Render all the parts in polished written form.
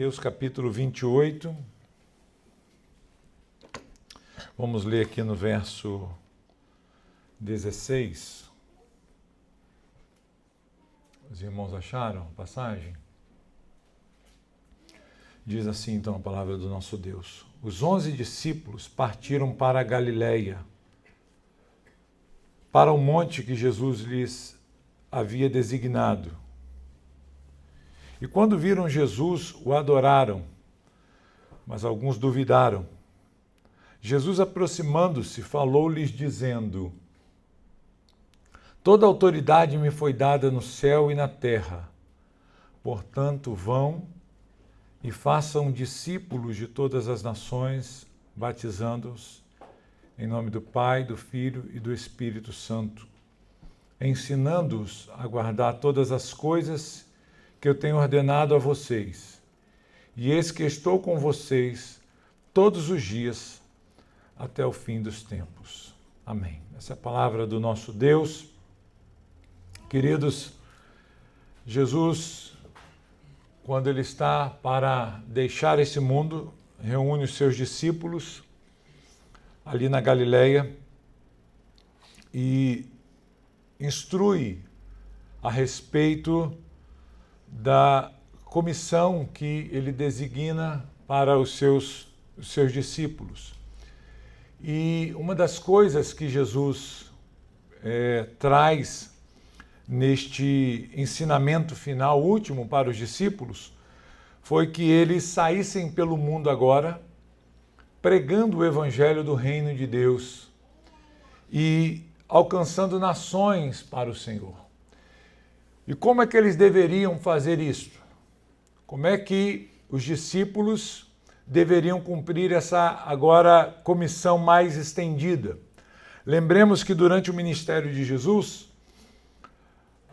Mateus capítulo 28. Vamos ler aqui no verso 16. Os irmãos acharam a passagem? Diz assim então a palavra do nosso Deus. Os 11 discípulos partiram para a Galileia, para o monte que Jesus lhes havia designado. E quando viram Jesus, o adoraram, mas alguns duvidaram. Jesus, aproximando-se, falou-lhes dizendo: Toda autoridade me foi dada no céu e na terra. Portanto, vão e façam discípulos de todas as nações, batizando-os em nome do Pai, do Filho e do Espírito Santo, ensinando-os a guardar todas as coisas que eu tenho ordenado a vocês. E eis que estou com vocês todos os dias até o fim dos tempos. Amém. Essa é a palavra do nosso Deus. Queridos, Jesus, quando ele está para deixar esse mundo, reúne os seus discípulos ali na Galileia e instrui a respeito da comissão que ele designa para os seus discípulos. E uma das coisas que Jesus traz neste ensinamento final, último para os discípulos, foi que eles saíssem pelo mundo agora, pregando o evangelho do reino de Deus e alcançando nações para o Senhor. E como é que eles deveriam fazer isso? Como é que os discípulos deveriam cumprir essa agora comissão mais estendida? Lembremos que durante o ministério de Jesus,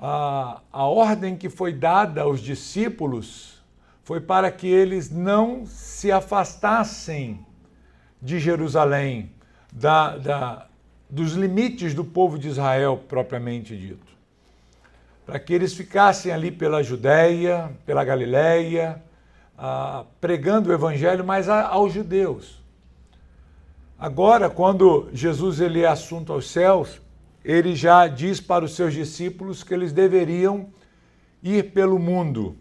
a ordem que foi dada aos discípulos foi para que eles não se afastassem de Jerusalém, dos limites do povo de Israel propriamente dito. Para que eles ficassem ali pela Judéia, pela Galileia, pregando o evangelho, mas aos judeus. Agora, quando Jesus ele é assunto aos céus, ele já diz para os seus discípulos que eles deveriam ir pelo mundo,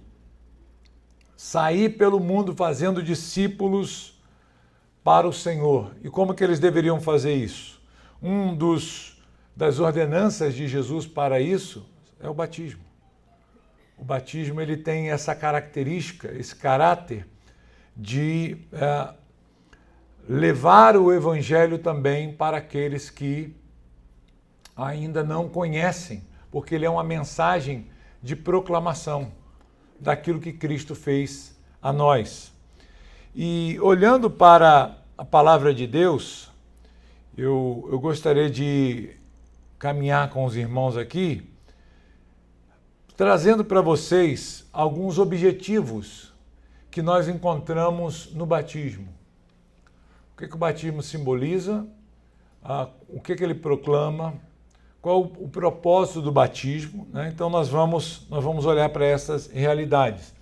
sair pelo mundo fazendo discípulos para o Senhor. E como que eles deveriam fazer isso? Das ordenanças de Jesus para isso é o batismo. O batismo ele tem essa característica, esse caráter de levar o evangelho também para aqueles que ainda não conhecem, porque ele é uma mensagem de proclamação daquilo que Cristo fez a nós. E olhando para a palavra de Deus, eu gostaria de caminhar com os irmãos aqui, trazendo para vocês alguns objetivos que nós encontramos no batismo. O que o batismo simboliza, o que ele proclama, qual o propósito do batismo, né? Então nós vamos olhar para essas realidades.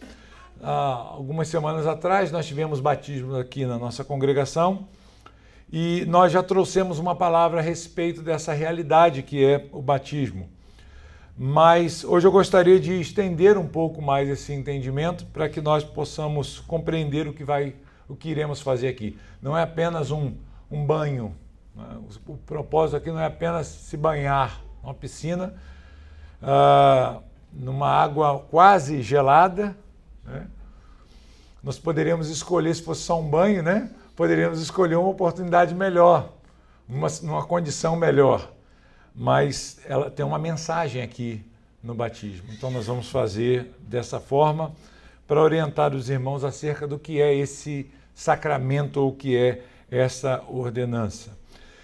Algumas semanas atrás nós tivemos batismo aqui na nossa congregação e nós já trouxemos uma palavra a respeito dessa realidade que é o batismo. Mas hoje eu gostaria de estender um pouco mais esse entendimento para que nós possamos compreender o que iremos fazer aqui. Não é apenas um banho, né? O propósito aqui não é apenas se banhar numa piscina, numa água quase gelada, né? Nós poderíamos escolher, se fosse só um banho, né? Poderíamos escolher uma oportunidade melhor, numa condição melhor. Mas ela tem uma mensagem aqui no batismo. Então nós vamos fazer dessa forma para orientar os irmãos acerca do que é esse sacramento ou o que é essa ordenança.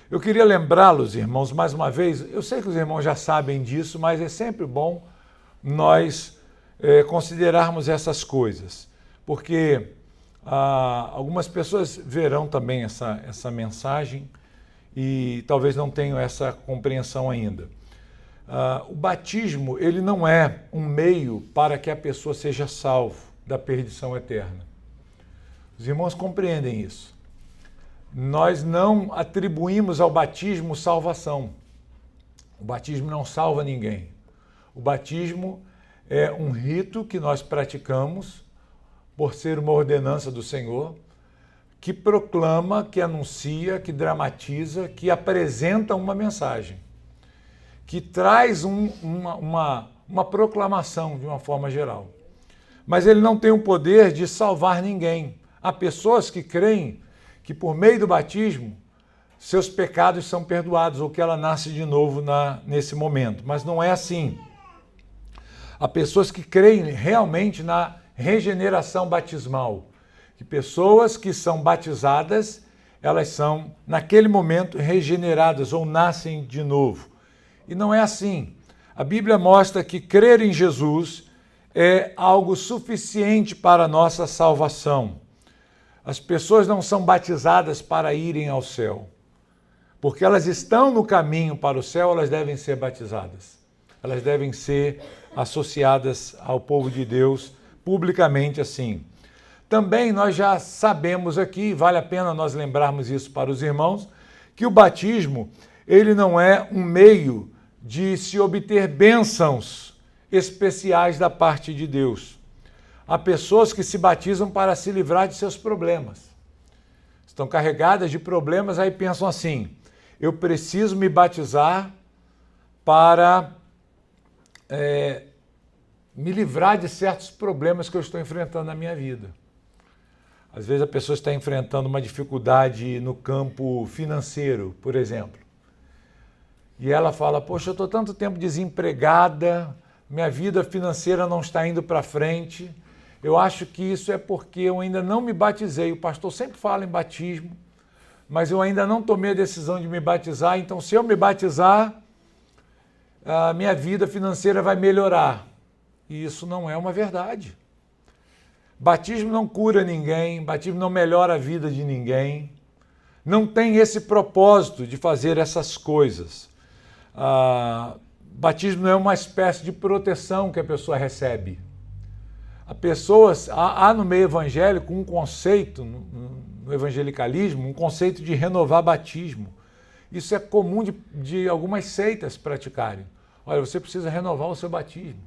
Eu queria lembrá-los, irmãos, mais uma vez, eu sei que os irmãos já sabem disso, mas é sempre bom nós considerarmos essas coisas, porque algumas pessoas verão também essa mensagem e talvez não tenham essa compreensão ainda. O batismo ele não é um meio para que a pessoa seja salvo da perdição eterna. Os irmãos compreendem isso. Nós não atribuímos ao batismo salvação. O batismo não salva ninguém. O batismo é um rito que nós praticamos por ser uma ordenança do Senhor, que proclama, que anuncia, que dramatiza, que apresenta uma mensagem, que traz uma proclamação de uma forma geral. Mas ele não tem o poder de salvar ninguém. Há pessoas que creem que por meio do batismo seus pecados são perdoados ou que ela nasce de novo nesse momento. Mas não é assim. Há pessoas que creem realmente na regeneração batismal. Que pessoas que são batizadas, elas são, naquele momento, regeneradas ou nascem de novo. E não é assim. A Bíblia mostra que crer em Jesus é algo suficiente para a nossa salvação. As pessoas não são batizadas para irem ao céu. Porque elas estão no caminho para o céu, elas devem ser batizadas. Elas devem ser associadas ao povo de Deus publicamente assim. Também nós já sabemos aqui, vale a pena nós lembrarmos isso para os irmãos, que o batismo, ele não é um meio de se obter bênçãos especiais da parte de Deus. Há pessoas que se batizam para se livrar de seus problemas. Estão carregadas de problemas, aí pensam assim, eu preciso me batizar para me livrar de certos problemas que eu estou enfrentando na minha vida. Às vezes a pessoa está enfrentando uma dificuldade no campo financeiro, por exemplo. E ela fala, poxa, eu estou tanto tempo desempregada, minha vida financeira não está indo para frente, eu acho que isso é porque eu ainda não me batizei. O pastor sempre fala em batismo, mas eu ainda não tomei a decisão de me batizar, então se eu me batizar, a minha vida financeira vai melhorar. E isso não é uma verdade. Batismo não cura ninguém, batismo não melhora a vida de ninguém, não tem esse propósito de fazer essas coisas. Batismo não é uma espécie de proteção que a pessoa recebe. Há no meio evangélico um conceito, no evangelicalismo, um conceito de renovar batismo. Isso é comum de algumas seitas praticarem. Olha, você precisa renovar o seu batismo.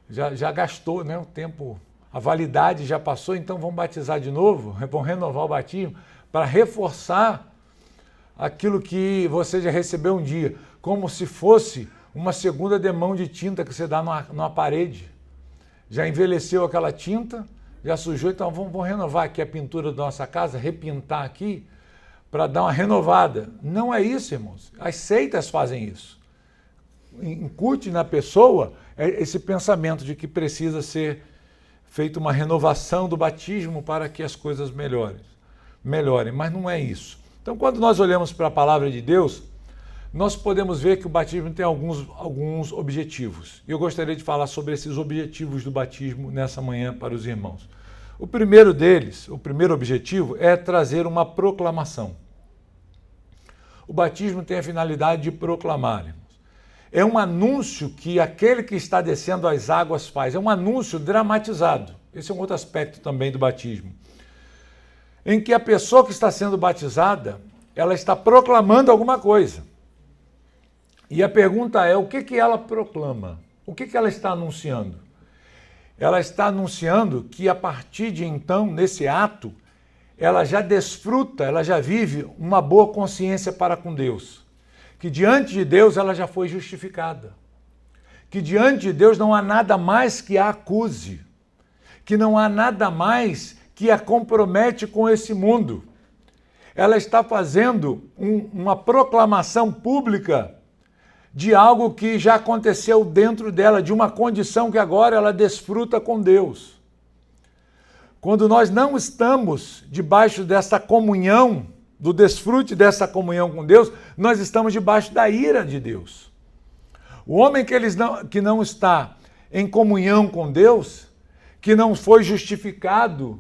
Já gastou, né, o tempo, a validade já passou, então vamos batizar de novo, vamos renovar o batismo para reforçar aquilo que você já recebeu um dia, como se fosse uma segunda demão de tinta que você dá numa parede. Já envelheceu aquela tinta, já sujou, então vamos renovar aqui a pintura da nossa casa, repintar aqui, para dar uma renovada. Não é isso, irmãos. As seitas fazem isso. Incute na pessoa esse pensamento de que precisa ser feita uma renovação do batismo para que as coisas melhorem, mas não é isso. Então, quando nós olhamos para a palavra de Deus, nós podemos ver que o batismo tem alguns objetivos. E eu gostaria de falar sobre esses objetivos do batismo nessa manhã para os irmãos. O primeiro deles, o primeiro objetivo, é trazer uma proclamação. O batismo tem a finalidade de proclamar, irmãos. É um anúncio que aquele que está descendo as águas faz. É um anúncio dramatizado. Esse é um outro aspecto também do batismo. Em que a pessoa que está sendo batizada, ela está proclamando alguma coisa. E a pergunta é, o que ela proclama? O que ela está anunciando? Ela está anunciando que a partir de então, nesse ato, ela já desfruta, ela já vive uma boa consciência para com Deus. Que diante de Deus ela já foi justificada. Que diante de Deus não há nada mais que a acuse. Que não há nada mais que a compromete com esse mundo. Ela está fazendo uma proclamação pública de algo que já aconteceu dentro dela, de uma condição que agora ela desfruta com Deus. Quando nós não estamos debaixo dessa comunhão, do desfrute dessa comunhão com Deus, nós estamos debaixo da ira de Deus. O homem que não está em comunhão com Deus, que não foi justificado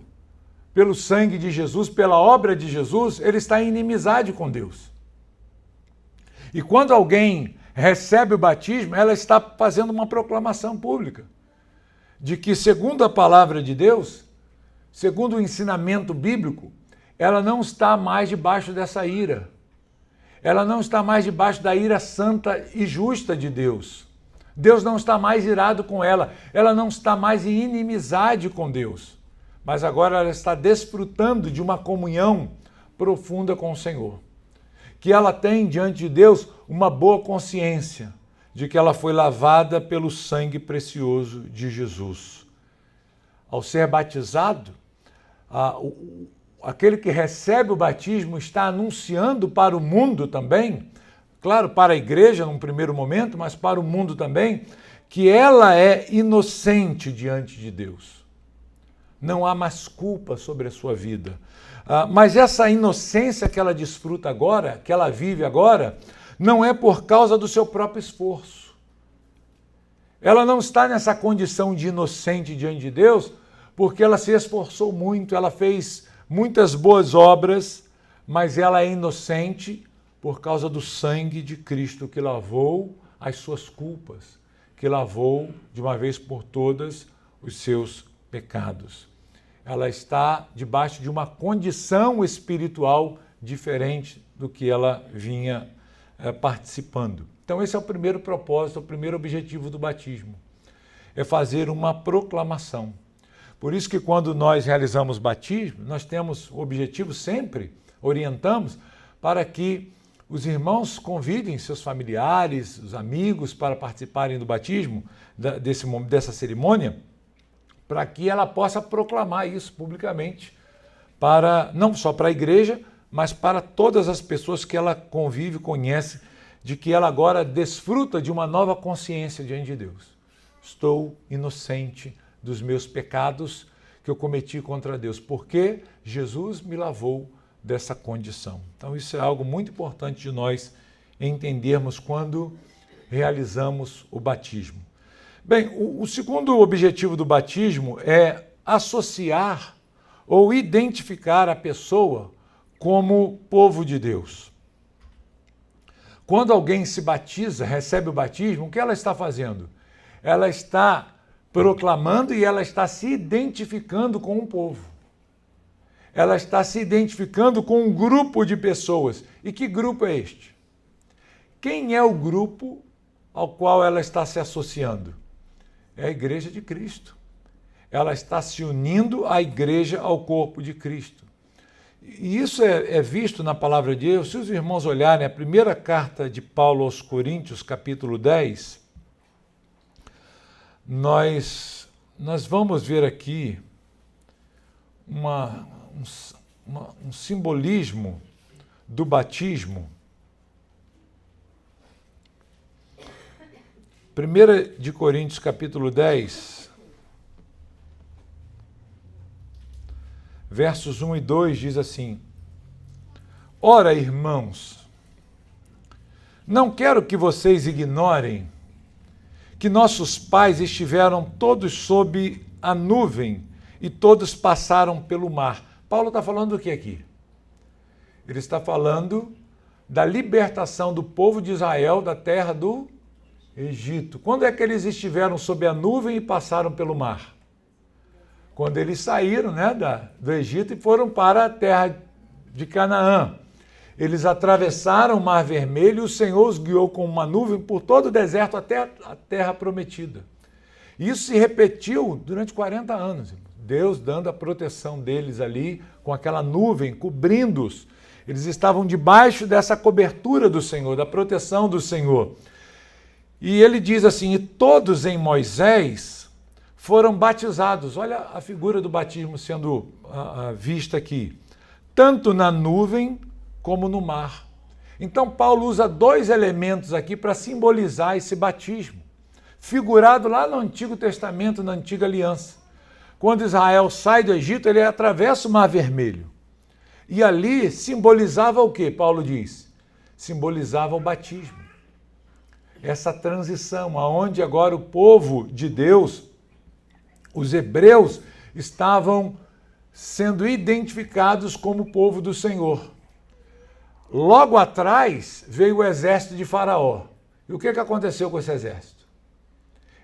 pelo sangue de Jesus, pela obra de Jesus, ele está em inimizade com Deus. E quando alguém recebe o batismo, ela está fazendo uma proclamação pública de que, segundo a palavra de Deus, segundo o ensinamento bíblico, ela não está mais debaixo dessa ira. Ela não está mais debaixo da ira santa e justa de Deus. Deus não está mais irado com ela. Ela não está mais em inimizade com Deus. Mas agora ela está desfrutando de uma comunhão profunda com o Senhor. Que ela tem diante de Deus uma boa consciência de que ela foi lavada pelo sangue precioso de Jesus. Ao ser batizado, aquele que recebe o batismo está anunciando para o mundo também, claro, para a igreja num primeiro momento, mas para o mundo também, que ela é inocente diante de Deus. Não há mais culpa sobre a sua vida. Mas essa inocência que ela desfruta agora, que ela vive agora, não é por causa do seu próprio esforço. Ela não está nessa condição de inocente diante de Deus porque ela se esforçou muito, ela fez muitas boas obras, mas ela é inocente por causa do sangue de Cristo que lavou as suas culpas, que lavou de uma vez por todas os seus pecados. Ela está debaixo de uma condição espiritual diferente do que ela vinha participando. Então esse é o primeiro propósito, o primeiro objetivo do batismo, é fazer uma proclamação. Por isso que quando nós realizamos batismo, nós temos o objetivo sempre, orientamos, para que os irmãos convidem seus familiares, os amigos para participarem do batismo, dessa cerimônia, para que ela possa proclamar isso publicamente, não só para a igreja, mas para todas as pessoas que ela convive, conhece, de que ela agora desfruta de uma nova consciência diante de Deus. Estou inocente dos meus pecados que eu cometi contra Deus, porque Jesus me lavou dessa condição. Então isso é algo muito importante de nós entendermos quando realizamos o batismo. Bem, o segundo objetivo do batismo é associar ou identificar a pessoa como povo de Deus. Quando alguém se batiza, recebe o batismo, o que ela está fazendo? Ela está proclamando e ela está se identificando com um povo. Ela está se identificando com um grupo de pessoas. E que grupo é este? Quem é o grupo ao qual ela está se associando? É a Igreja de Cristo. Ela está se unindo à Igreja, ao corpo de Cristo. E isso é visto na palavra de Deus. Se os irmãos olharem a primeira carta de Paulo aos Coríntios, capítulo 10, nós vamos ver aqui um simbolismo do batismo. 1 de Coríntios, capítulo 10, versos 1 e 2 diz assim: Ora, irmãos, não quero que vocês ignorem que nossos pais estiveram todos sob a nuvem e todos passaram pelo mar. Paulo está falando do que aqui? Ele está falando da libertação do povo de Israel da terra do Egito. Quando é que eles estiveram sob a nuvem e passaram pelo mar? Quando eles saíram, do Egito e foram para a terra de Canaã. Eles atravessaram o Mar Vermelho e o Senhor os guiou com uma nuvem por todo o deserto até a terra prometida. Isso se repetiu durante 40 anos. Deus dando a proteção deles ali, com aquela nuvem, cobrindo-os. Eles estavam debaixo dessa cobertura do Senhor, da proteção do Senhor. E ele diz assim: e todos em Moisés foram batizados. Olha a figura do batismo sendo vista aqui. Tanto na nuvem como no mar. Então Paulo usa dois elementos aqui para simbolizar esse batismo, figurado lá no Antigo Testamento, na Antiga Aliança. Quando Israel sai do Egito, ele atravessa o Mar Vermelho. E ali simbolizava o quê? Paulo diz, simbolizava o batismo. Essa transição, aonde agora o povo de Deus, os hebreus, estavam sendo identificados como povo do Senhor. Logo atrás veio o exército de Faraó. E o que aconteceu com esse exército?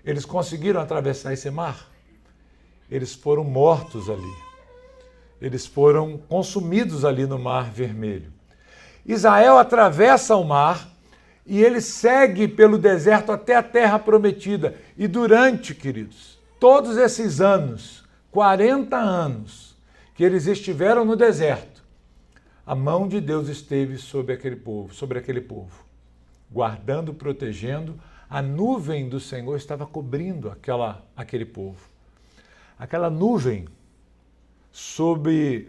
Eles conseguiram atravessar esse mar? Eles foram mortos ali. Eles foram consumidos ali no Mar Vermelho. Israel atravessa o mar e ele segue pelo deserto até a Terra Prometida. E durante, queridos, todos esses anos, 40 anos, que eles estiveram no deserto, a mão de Deus esteve sobre aquele povo, guardando, protegendo. A nuvem do Senhor estava cobrindo aquele povo. Aquela nuvem sobre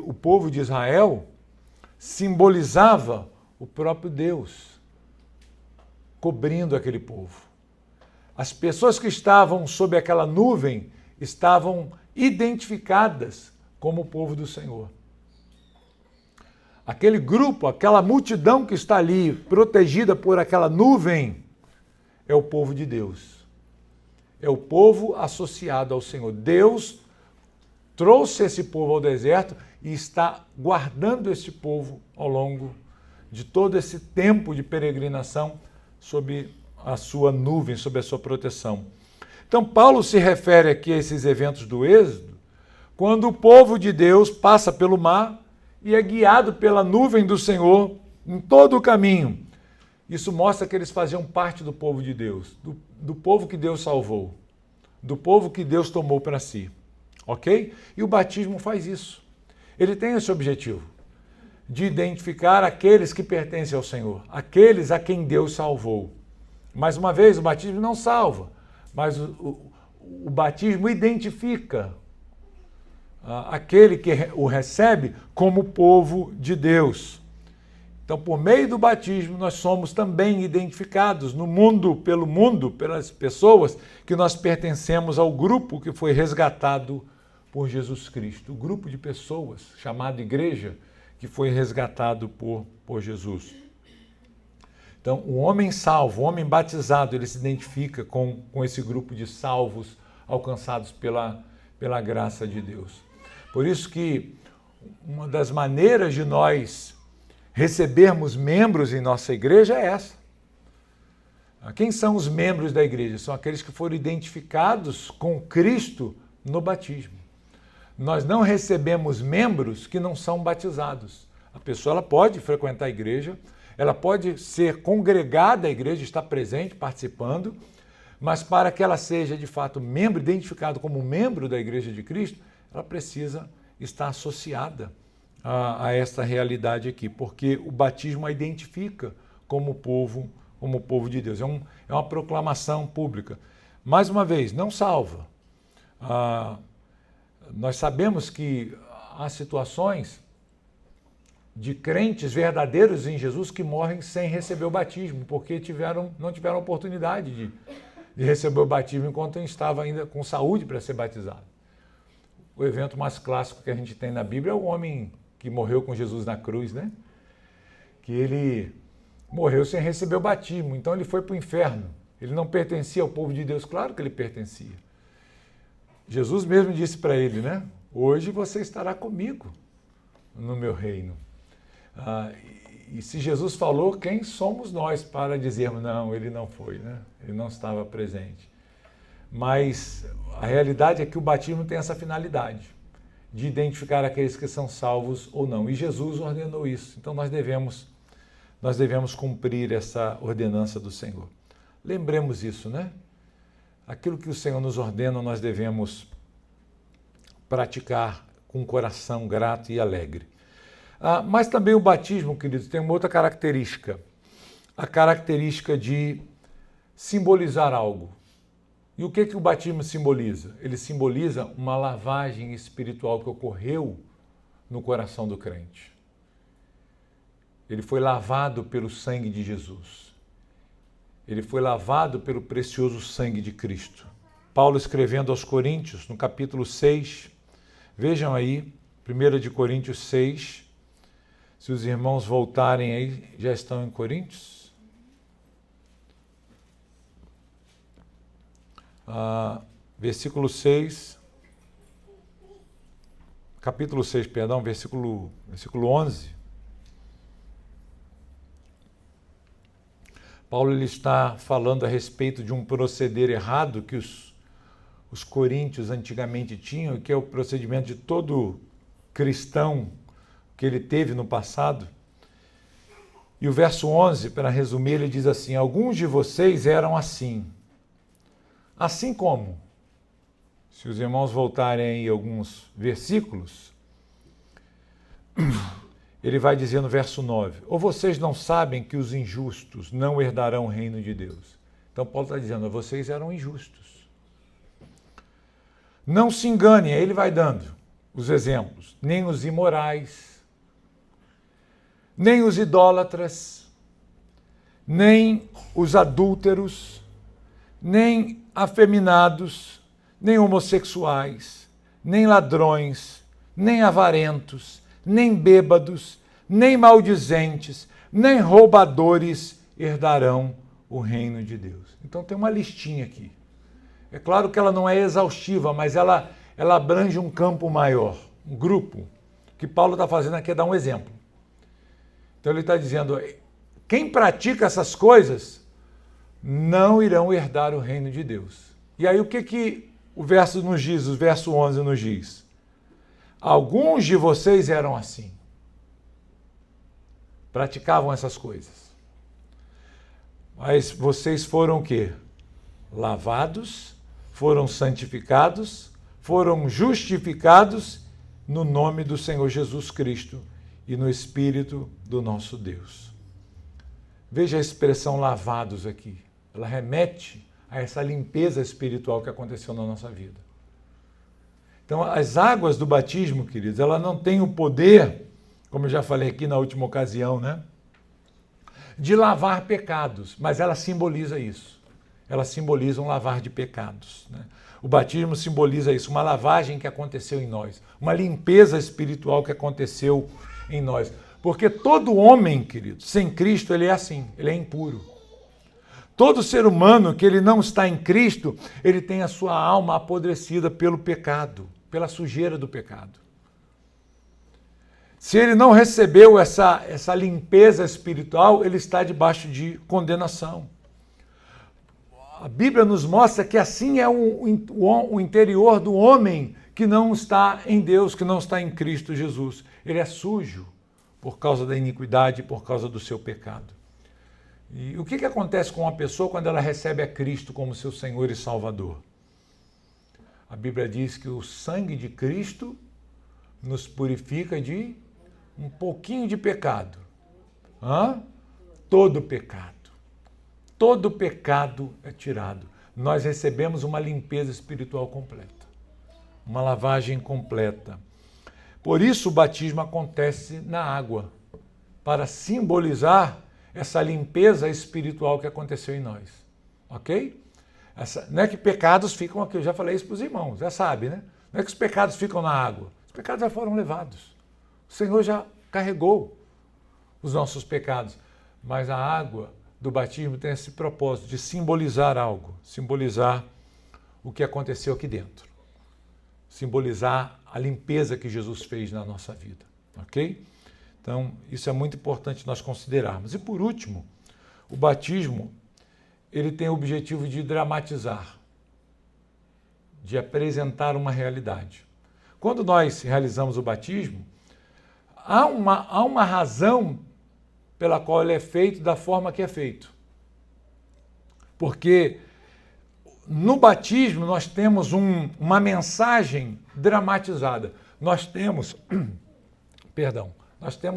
o povo de Israel simbolizava o próprio Deus, cobrindo aquele povo. As pessoas que estavam sob aquela nuvem estavam identificadas como o povo do Senhor. Aquele grupo, aquela multidão que está ali, protegida por aquela nuvem, é o povo de Deus. É o povo associado ao Senhor. Deus trouxe esse povo ao deserto e está guardando esse povo ao longo de todo esse tempo de peregrinação sob a sua nuvem, sob a sua proteção. Então, Paulo se refere aqui a esses eventos do Êxodo, quando o povo de Deus passa pelo mar e é guiado pela nuvem do Senhor em todo o caminho. Isso mostra que eles faziam parte do povo de Deus, do povo que Deus salvou, do povo que Deus tomou para si. Ok? E o batismo faz isso. Ele tem esse objetivo, de identificar aqueles que pertencem ao Senhor, aqueles a quem Deus salvou. Mais uma vez, o batismo não salva, mas o batismo identifica aquele que o recebe como povo de Deus. Então, por meio do batismo, nós somos também identificados no mundo, pelas pessoas que nós pertencemos ao grupo que foi resgatado por Jesus Cristo. O grupo de pessoas, chamado igreja, que foi resgatado por Jesus. Então, o homem salvo, o homem batizado, ele se identifica com esse grupo de salvos alcançados pela graça de Deus. Por isso que uma das maneiras de nós recebermos membros em nossa igreja é essa. Quem são os membros da igreja? São aqueles que foram identificados com Cristo no batismo. Nós não recebemos membros que não são batizados. A pessoa ela pode frequentar a igreja, ela pode ser congregada à igreja, estar presente, participando, mas para que ela seja de fato membro, identificado como membro da igreja de Cristo, ela precisa estar associada a essa realidade aqui, porque o batismo a identifica como povo de Deus. É uma proclamação pública. Mais uma vez, não salva. Nós sabemos que há situações de crentes verdadeiros em Jesus que morrem sem receber o batismo, porque não tiveram oportunidade de receber o batismo enquanto estava ainda com saúde para ser batizado. O evento mais clássico que a gente tem na Bíblia é o homem que morreu com Jesus na cruz, né? Que ele morreu sem receber o batismo, então ele foi para o inferno. Ele não pertencia ao povo de Deus, claro que ele pertencia. Jesus mesmo disse para ele, né? Hoje você estará comigo no meu reino. E se Jesus falou, quem somos nós para dizermos, não, ele não foi, né? Ele não estava presente. Mas a realidade é que o batismo tem essa finalidade, de identificar aqueles que são salvos ou não. E Jesus ordenou isso. Então nós devemos cumprir essa ordenança do Senhor. Lembremos isso, né? Aquilo que o Senhor nos ordena, nós devemos praticar com um coração grato e alegre. Mas também o batismo, queridos, tem uma outra característica. A característica de simbolizar algo. E o que o batismo simboliza? Ele simboliza uma lavagem espiritual que ocorreu no coração do crente. Ele foi lavado pelo sangue de Jesus. Ele foi lavado pelo precioso sangue de Cristo. Paulo escrevendo aos Coríntios, no capítulo 6, vejam aí, 1 de Coríntios 6, se os irmãos voltarem aí, já estão em Coríntios? Versículo 6, capítulo 6, perdão, versículo 11. Paulo ele está falando a respeito de um proceder errado que os coríntios antigamente tinham, que é o procedimento de todo cristão que ele teve no passado. E o verso 11, para resumir, ele diz assim: alguns de vocês eram assim. Assim como? Se os irmãos voltarem em alguns versículos, ele vai dizer no verso 9: ou vocês não sabem que os injustos não herdarão o reino de Deus? Então Paulo está dizendo, vocês eram injustos. Não se enganem, aí ele vai dando os exemplos, nem os imorais, nem os idólatras, nem os adúlteros, nem afeminados, nem homossexuais, nem ladrões, nem avarentos, nem bêbados, nem maldizentes, nem roubadores herdarão o reino de Deus. Então tem uma listinha aqui. É claro que ela não é exaustiva, mas ela abrange um campo maior, um grupo. O que Paulo está fazendo aqui é dar um exemplo. Então ele está dizendo, quem pratica essas coisas não irão herdar o reino de Deus. E aí o que o verso nos diz, o verso 11 nos diz? Alguns de vocês eram assim. Praticavam essas coisas. Mas vocês foram o quê? Lavados, foram santificados, foram justificados no nome do Senhor Jesus Cristo e no Espírito do nosso Deus. Veja a expressão lavados aqui. Ela remete a essa limpeza espiritual que aconteceu na nossa vida. Então, as águas do batismo, queridos, ela não tem o poder, como eu já falei aqui na última ocasião, né, de lavar pecados, mas ela simboliza isso. Ela simboliza um lavar de pecados, né? O batismo simboliza isso, uma lavagem que aconteceu em nós, uma limpeza espiritual que aconteceu em nós. Porque todo homem, querido, sem Cristo, ele é assim, ele é impuro. Todo ser humano que ele não está em Cristo, ele tem a sua alma apodrecida pelo pecado, pela sujeira do pecado. Se ele não recebeu essa limpeza espiritual, ele está debaixo de condenação. A Bíblia nos mostra que assim é o interior do homem que não está em Deus, que não está em Cristo Jesus. Ele é sujo por causa da iniquidade, por causa do seu pecado. E o que acontece com uma pessoa quando ela recebe a Cristo como seu Senhor e Salvador? A Bíblia diz que o sangue de Cristo nos purifica de um pouquinho de pecado. Todo pecado. Todo pecado é tirado. Nós recebemos uma limpeza espiritual completa. Uma lavagem completa. Por isso o batismo acontece na água, para simbolizar essa limpeza espiritual que aconteceu em nós. Ok? Não é que pecados ficam aqui, eu já falei isso para os irmãos, já sabe, né? Não é que os pecados ficam na água. Os pecados já foram levados. O Senhor já carregou os nossos pecados. Mas a água do batismo tem esse propósito de simbolizar algo, simbolizar o que aconteceu aqui dentro, simbolizar a limpeza que Jesus fez na nossa vida, ok? Então, isso é muito importante nós considerarmos. E por último, o batismo, ele tem o objetivo de dramatizar, de apresentar uma realidade. Quando nós realizamos o batismo, há uma razão pela qual ele é feito da forma que é feito. Porque no batismo nós temos uma mensagem dramatizada. Nós temos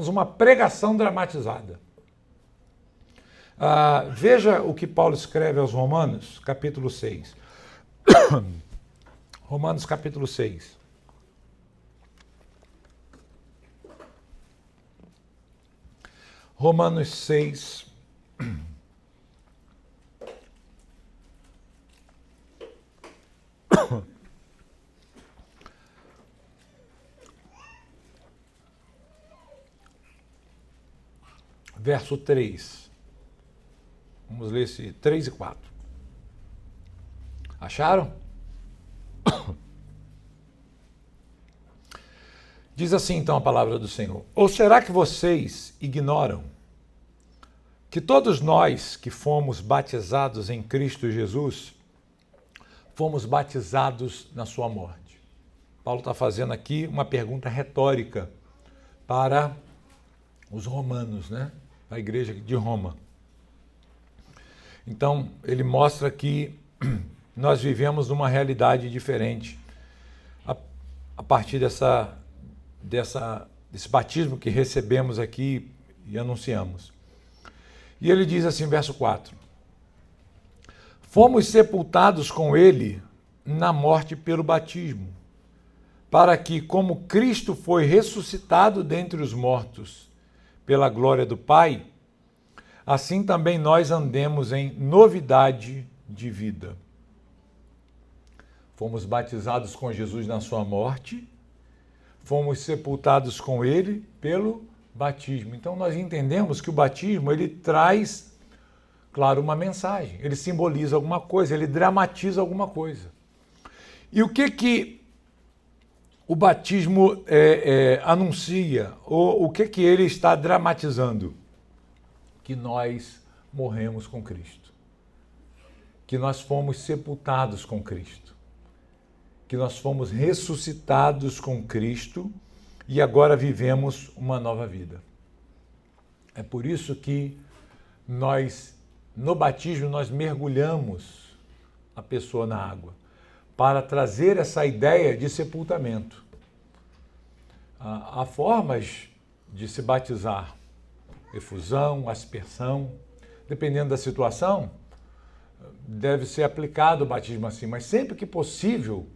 uma pregação dramatizada. Veja o que Paulo escreve aos Romanos, capítulo 6. Romanos, capítulo 6. Romanos 6, verso 3. Vamos ler esse 3 e 4. Acharam? Diz assim então a palavra do Senhor. Ou será que vocês ignoram que todos nós que fomos batizados em Cristo Jesus, fomos batizados na sua morte? Paulo está fazendo aqui uma pergunta retórica para os romanos, né? A igreja de Roma. Então, ele mostra que nós vivemos numa realidade diferente a partir desse batismo que recebemos aqui e anunciamos. E ele diz assim, verso 4: fomos sepultados com ele na morte pelo batismo, para que, como Cristo foi ressuscitado dentre os mortos pela glória do Pai, assim também nós andemos em novidade de vida. Fomos batizados com Jesus na sua morte, fomos sepultados com ele pelo batismo. Então nós entendemos que o batismo, ele traz, claro, uma mensagem, ele simboliza alguma coisa, ele dramatiza alguma coisa. E o que o batismo anuncia, ou o que ele está dramatizando? Que nós morremos com Cristo, que nós fomos sepultados com Cristo, que nós fomos ressuscitados com Cristo e agora vivemos uma nova vida. É por isso que nós, no batismo, nós mergulhamos a pessoa na água, para trazer essa ideia de sepultamento. Há formas de se batizar, efusão, aspersão, dependendo da situação, deve ser aplicado o batismo assim, mas sempre que possível,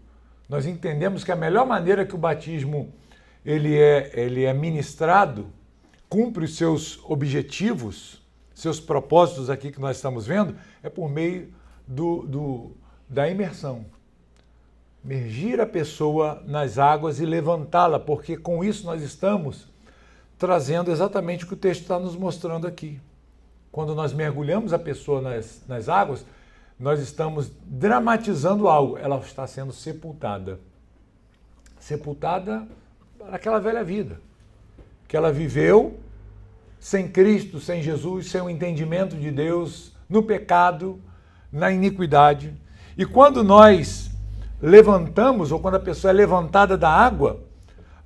nós entendemos que a melhor maneira que o batismo ele é ministrado, cumpre os seus objetivos, seus propósitos aqui que nós estamos vendo, é por meio da imersão. Imergir a pessoa nas águas e levantá-la, porque com isso nós estamos trazendo exatamente o que o texto está nos mostrando aqui. Quando nós mergulhamos a pessoa nas águas, nós estamos dramatizando algo. Ela está sendo sepultada. Sepultada para aquela velha vida que ela viveu sem Cristo, sem Jesus, sem o entendimento de Deus, no pecado, na iniquidade. E quando nós levantamos, ou quando a pessoa é levantada da água,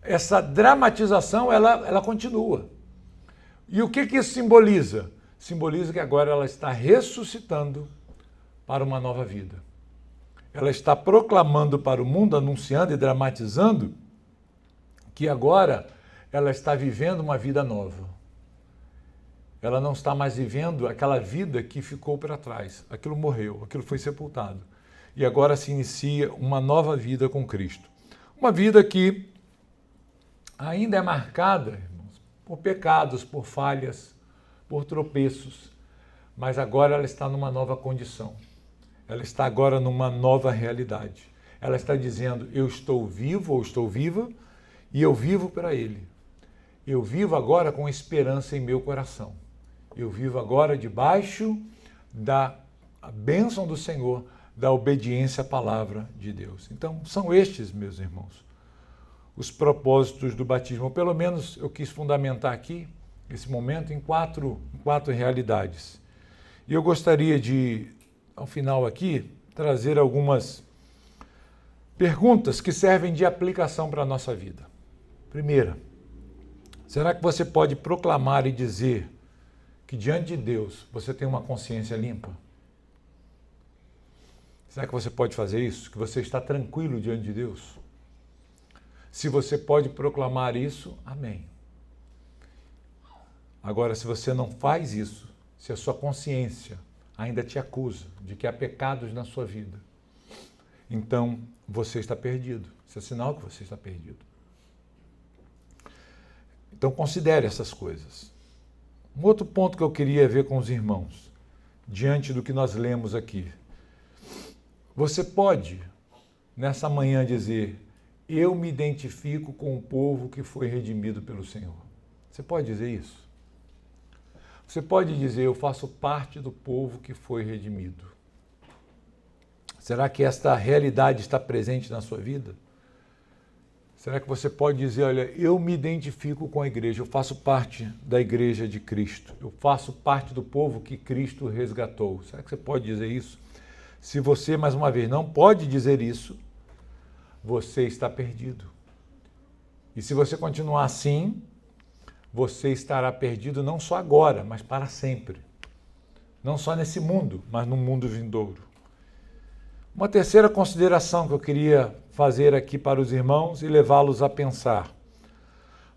essa dramatização ela continua. E o que isso simboliza? Simboliza que agora ela está ressuscitando para uma nova vida. Ela está proclamando para o mundo, anunciando e dramatizando que agora ela está vivendo uma vida nova. Ela não está mais vivendo aquela vida que ficou para trás. Aquilo morreu, aquilo foi sepultado. E agora se inicia uma nova vida com Cristo. Uma vida que ainda é marcada, irmãos, por pecados, por falhas, por tropeços, mas agora ela está numa nova condição. Ela está agora numa nova realidade. Ela está dizendo, eu estou vivo ou estou viva e eu vivo para Ele. Eu vivo agora com esperança em meu coração. Eu vivo agora debaixo da bênção do Senhor, da obediência à palavra de Deus. Então, são estes, meus irmãos, os propósitos do batismo. Ou pelo menos eu quis fundamentar aqui, esse momento, em quatro realidades. E eu gostaria de, ao final aqui, trazer algumas perguntas que servem de aplicação para a nossa vida. Primeira, será que você pode proclamar e dizer que diante de Deus você tem uma consciência limpa? Será que você pode fazer isso? Que você está tranquilo diante de Deus? Se você pode proclamar isso, amém. Agora, se você não faz isso, se a sua consciência ainda te acusa de que há pecados na sua vida, então você está perdido. Isso é sinal que você está perdido. Então considere essas coisas. Um outro ponto que eu queria ver com os irmãos, diante do que nós lemos aqui. Você pode, nessa manhã, dizer, eu me identifico com o povo que foi redimido pelo Senhor. Você pode dizer isso? Você pode dizer, eu faço parte do povo que foi redimido. Será que esta realidade está presente na sua vida? Será que você pode dizer, olha, eu me identifico com a igreja, eu faço parte da igreja de Cristo, eu faço parte do povo que Cristo resgatou. Será que você pode dizer isso? Se você, mais uma vez, não pode dizer isso, você está perdido. E se você continuar assim, você estará perdido não só agora, mas para sempre. Não só nesse mundo, mas no mundo vindouro. Uma terceira consideração que eu queria fazer aqui para os irmãos e levá-los a pensar.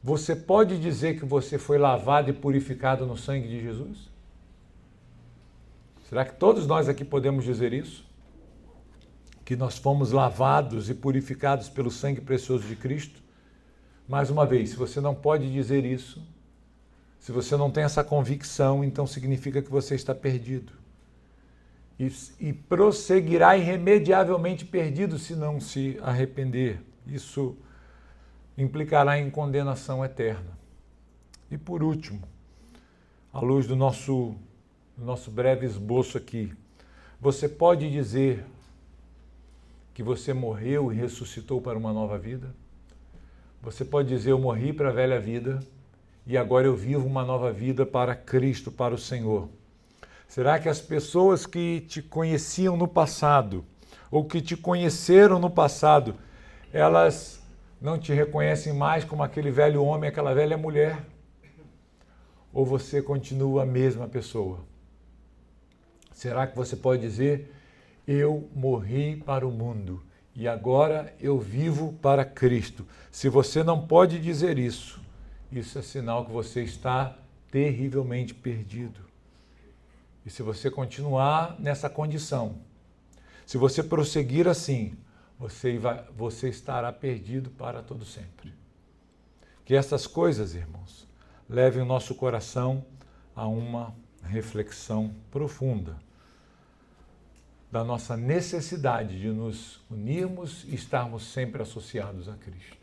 Você pode dizer que você foi lavado e purificado no sangue de Jesus? Será que todos nós aqui podemos dizer isso? Que nós fomos lavados e purificados pelo sangue precioso de Cristo? Mais uma vez, se você não pode dizer isso, se você não tem essa convicção, então significa que você está perdido. E prosseguirá irremediavelmente perdido se não se arrepender. Isso implicará em condenação eterna. E por último, à luz do nosso breve esboço aqui, você pode dizer que você morreu e ressuscitou para uma nova vida? Você pode dizer, eu morri para a velha vida e agora eu vivo uma nova vida para Cristo, para o Senhor. Será que as pessoas que te conheciam no passado, ou que te conheceram no passado, elas não te reconhecem mais como aquele velho homem, aquela velha mulher? Ou você continua a mesma pessoa? Será que você pode dizer, eu morri para o mundo e agora eu vivo para Cristo? Se você não pode dizer isso, isso é sinal que você está terrivelmente perdido. E se você continuar nessa condição, se você prosseguir assim, você estará perdido para todo sempre. Que essas coisas, irmãos, levem o nosso coração a uma reflexão profunda da nossa necessidade de nos unirmos e estarmos sempre associados a Cristo.